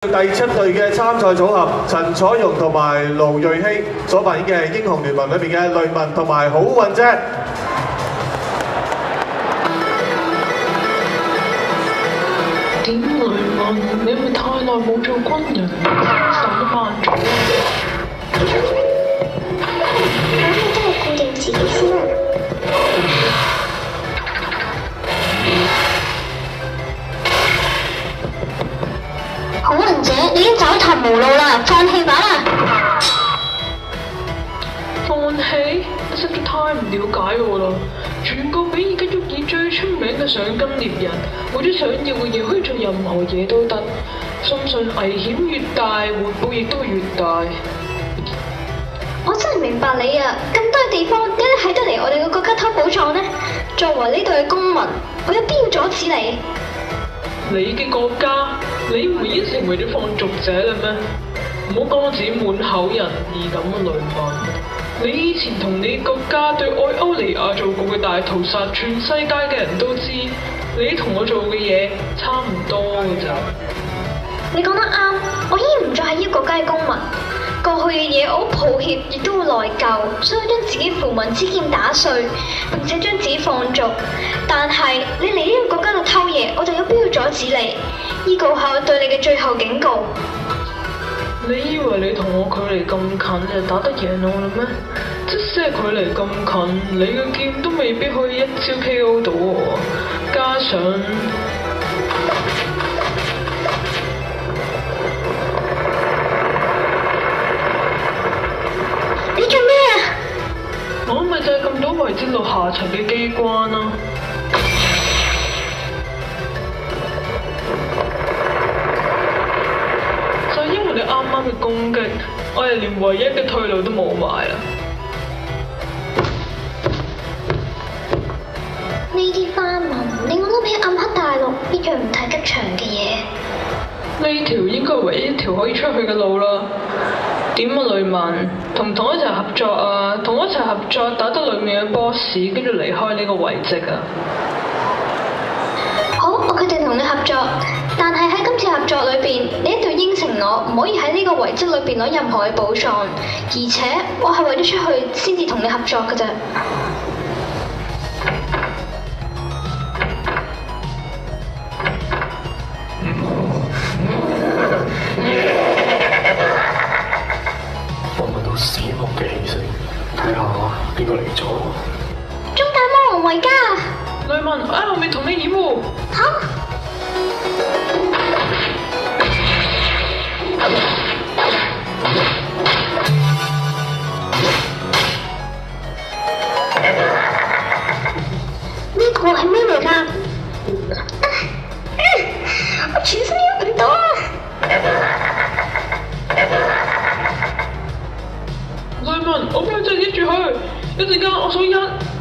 第七隊嘅參賽組合陳楚蓉同埋盧瑞希所扮演嘅英雄聯盟裏邊嘅雷文同埋好運姐。點雷文？你咪太耐冇做軍人，手慢咗。咁你真係顧定自己先啦。好運姐，你已經走投無路啦，放棄吧啦！放棄？你實在太唔了解我啦！全個比爾吉沃爾最出名嘅賞金獵人，為咗想要嘅嘢可以做任何嘢都得，相信危險越大，回報亦都越大。我真係明白你啊！咁多嘅地方，點解你喺得嚟我哋嘅國家偷寶藏呢？作為呢度嘅公民，我有必要阻止你？你嘅國家，你唔係已經成為咗放逐者啦咩？唔好講我自己滿口仁義咁嘅雷文。你以前同你國家對愛歐尼亞做過嘅大屠殺，全世界嘅人都知。你同我做嘅嘢差唔多㗎咋。你講得啱，我已經唔再係呢個國家嘅公民。過去嘅嘢我好抱歉，亦都會內疚，所以將自己符文之劍打碎，並且將自己放逐。但係你嚟呢個國家度偷嘢，我就有必要阻止你。呢個係我對你嘅最後警告。你以為你同我距離咁近就打得贏我啦咩？即使係距離咁近，你嘅劍都未必可以一招 KO 到我。加上你做咩啊？我咪就係咁多維之路下層嘅機關啦。就因為你啱啱嘅攻擊，我係連唯一嘅退路都冇埋啦。呢啲花紋令我諗起暗黑大陸一樣唔太吉祥嘅嘢。呢條應該係唯一一條可以出去嘅路啦。點啊，雷文，同唔同一齊合作啊？同我一齊合作打得裏面嘅 boss， 跟住離開呢個遺跡啊！好，我決定同你合作，但係喺今次合作裏邊，你一定要應承我，唔可以喺呢個遺跡裏邊攞任何嘅寶藏，而且我係為咗出去先至同你合作嘅啫。死亡嘅氣息，睇下邊個嚟咗？中大魔王維嘉，雷文，我喺後面同你掩護。好。呢個係咩嚟㗎？我全身喐唔到啊！雷文，我幫你再接住佢，一陣間我數1、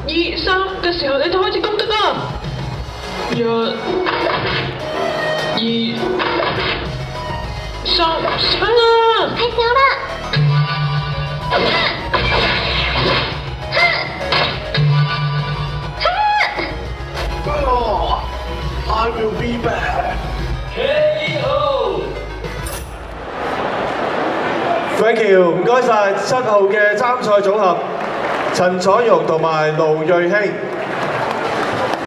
2、3嘅時候，你就開始攻擊啦。1、2、3，死啦！係我啦！I will be back. KO。Thank you，唔該晒7號嘅參賽組合陳楚蓉同埋盧瑞希。